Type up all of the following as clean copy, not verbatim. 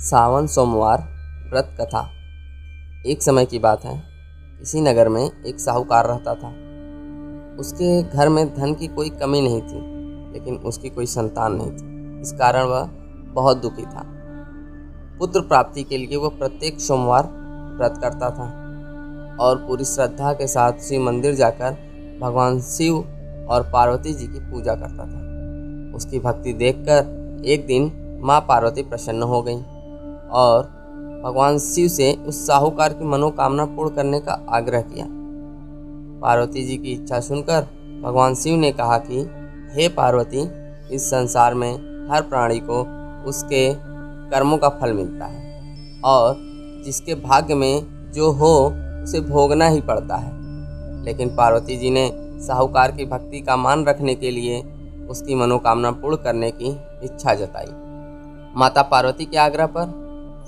सावन सोमवार व्रत कथा। एक समय की बात है, किसी नगर में एक साहूकार रहता था। उसके घर में धन की कोई कमी नहीं थी, लेकिन उसकी कोई संतान नहीं थी। इस कारण वह बहुत दुखी था। पुत्र प्राप्ति के लिए वह प्रत्येक सोमवार व्रत करता था और पूरी श्रद्धा के साथ शिव मंदिर जाकर भगवान शिव और पार्वती जी की पूजा करता था। उसकी भक्ति देखकर एक दिन माँ पार्वती प्रसन्न हो गईं और भगवान शिव से उस साहूकार की मनोकामना पूर्ण करने का आग्रह किया। पार्वती जी की इच्छा सुनकर भगवान शिव ने कहा कि हे पार्वती, इस संसार में हर प्राणी को उसके कर्मों का फल मिलता है और जिसके भाग्य में जो हो उसे भोगना ही पड़ता है। लेकिन पार्वती जी ने साहूकार की भक्ति का मान रखने के लिए उसकी मनोकामना पूर्ण करने की इच्छा जताई। माता पार्वती के आग्रह पर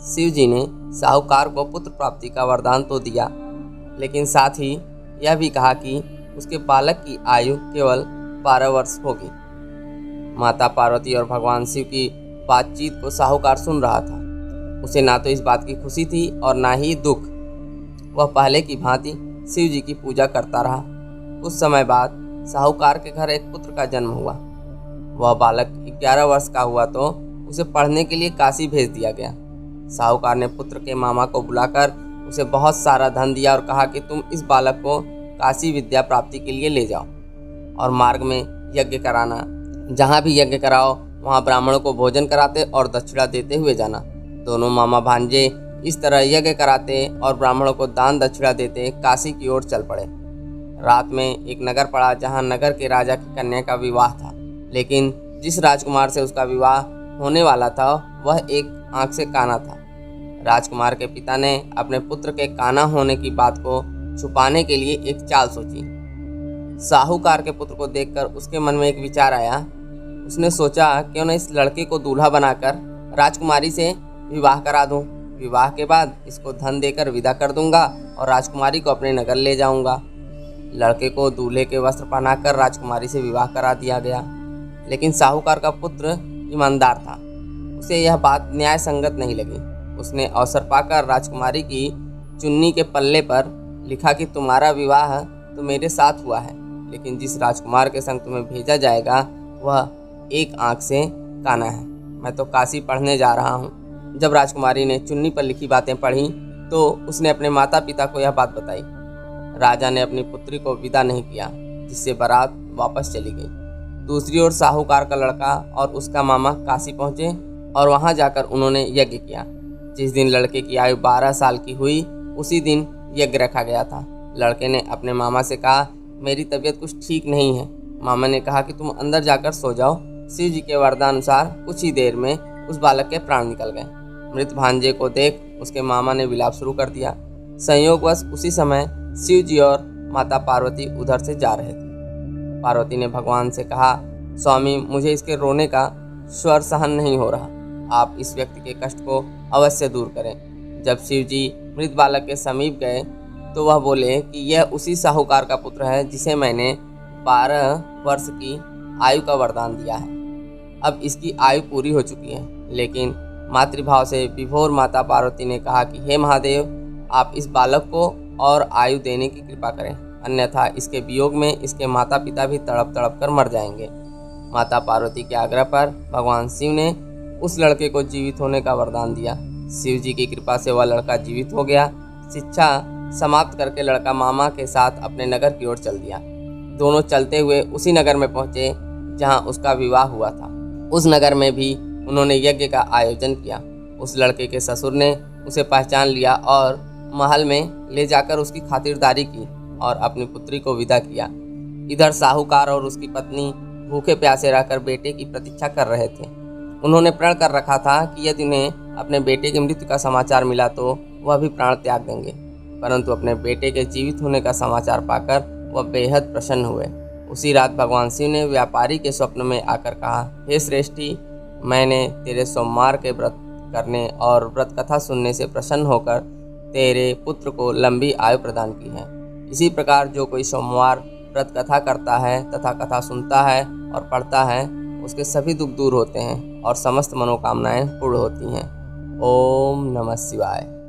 शिव जी ने साहूकार को पुत्र प्राप्ति का वरदान तो दिया, लेकिन साथ ही यह भी कहा कि उसके बालक की आयु केवल 12 वर्ष होगी। माता पार्वती और भगवान शिव की बातचीत को साहूकार सुन रहा था। उसे ना तो इस बात की खुशी थी और ना ही दुख। वह पहले की भांति शिव जी की पूजा करता रहा। कुछ समय बाद साहूकार के घर एक पुत्र का जन्म हुआ। वह बालक 11 वर्ष का हुआ तो उसे पढ़ने के लिए काशी भेज दिया गया। साहूकार ने पुत्र के मामा को बुलाकर उसे बहुत सारा धन दिया और कहा कि तुम इस बालक को काशी विद्या प्राप्ति के लिए ले जाओ और मार्ग में यज्ञ कराना। जहाँ भी यज्ञ कराओ वहाँ ब्राह्मणों को भोजन कराते और दक्षिणा देते हुए जाना। दोनों मामा भांजे इस तरह यज्ञ कराते और ब्राह्मणों को दान दक्षिणा देते काशी की ओर चल पड़े। रात में एक नगर पड़ा जहाँ नगर के राजा की कन्या का विवाह था, लेकिन जिस राजकुमार से उसका विवाह होने वाला था वह एक आंख से काना था। राजकुमार के पिता ने अपने पुत्र के काना होने की बात को छुपाने के लिए एक चाल सोची। साहूकार के पुत्र को देखकर उसके मन में एक विचार आया। उसने सोचा क्यों न इस लड़के को दूल्हा बनाकर राजकुमारी से विवाह करा दूं। विवाह के बाद इसको धन देकर विदा कर दूंगा और राजकुमारी को अपने नगर ले जाऊंगा। लड़के को दूल्हे के वस्त्र पहनाकर राजकुमारी से विवाह करा दिया गया, लेकिन साहूकार का पुत्र ईमानदार था। उसे यह बात न्याय संगत नहीं लगी। उसने अवसर पाकर राजकुमारी की चुन्नी के पल्ले पर लिखा कि तुम्हारा विवाह तो मेरे साथ हुआ है, लेकिन जिस राजकुमार के संग तुम्हें भेजा जाएगा वह एक आंख से काना है। मैं तो काशी पढ़ने जा रहा हूँ। जब राजकुमारी ने चुन्नी पर लिखी बातें पढ़ी तो उसने अपने माता पिता को यह बात बताई। राजा ने अपनी पुत्री को विदा नहीं किया, जिससे बारात वापस चली गई। दूसरी ओर साहूकार का लड़का और उसका मामा काशी पहुँचे और वहाँ जाकर उन्होंने यज्ञ किया। जिस दिन लड़के की आयु 12 साल की हुई उसी दिन यज्ञ रखा गया था। लड़के ने अपने मामा से कहा, मेरी तबीयत कुछ ठीक नहीं है। मामा ने कहा कि तुम अंदर जाकर सो जाओ। शिव जी के वरदानुसार कुछ ही देर में उस बालक के प्राण निकल गए। मृत भांजे को देख उसके मामा ने विलाप शुरू कर दिया। संयोगवश उसी समय शिव जी और माता पार्वती उधर से जा रहे थे। पार्वती ने भगवान से कहा, स्वामी, मुझे इसके रोने का स्वर सहन नहीं हो रहा। आप इस व्यक्ति के कष्ट को अवश्य दूर करें। जब शिव जी मृत बालक के समीप गए तो वह बोले कि यह उसी साहूकार का पुत्र है जिसे मैंने 12 वर्ष की आयु का वरदान दिया है। अब इसकी आयु पूरी हो चुकी है। लेकिन मातृभाव से विभोर माता पार्वती ने कहा कि हे महादेव, आप इस बालक को और आयु देने की कृपा करें, अन्यथा इसके वियोग में इसके माता पिता भी तड़प तड़प कर मर जाएंगे। माता पार्वती के आग्रह पर भगवान शिव ने उस लड़के को जीवित होने का वरदान दिया। शिव जी की कृपा से वह लड़का जीवित हो गया। शिक्षा समाप्त करके लड़का मामा के साथ अपने नगर की ओर चल दिया। दोनों चलते हुए उसी नगर में पहुंचे जहां उसका विवाह हुआ था। उस नगर में भी उन्होंने यज्ञ का आयोजन किया। उस लड़के के ससुर ने उसे पहचान लिया और महल में ले जाकर उसकी खातिरदारी की और अपनी पुत्री को विदा किया। इधर साहूकार और उसकी पत्नी भूखे प्यासे रहकर बेटे की प्रतीक्षा कर रहे थे। उन्होंने प्रण कर रखा था कि यदि उन्हें अपने बेटे की मृत्यु का समाचार मिला तो वह भी प्राण त्याग देंगे, परंतु अपने बेटे के जीवित होने का समाचार पाकर वह बेहद प्रसन्न हुए। उसी रात भगवान शिव ने व्यापारी के स्वप्न में आकर कहा, हे श्रेष्ठी, मैंने तेरे सोमवार के व्रत करने और व्रत कथा सुनने से प्रसन्न होकर तेरे पुत्र को लंबी आयु प्रदान की है। इसी प्रकार जो कोई सोमवार व्रत कथा करता है तथा कथा सुनता है और पढ़ता है, उसके सभी दुख दूर होते हैं और समस्त मनोकामनाएं पूर्ण होती हैं। ओम नमः शिवाय।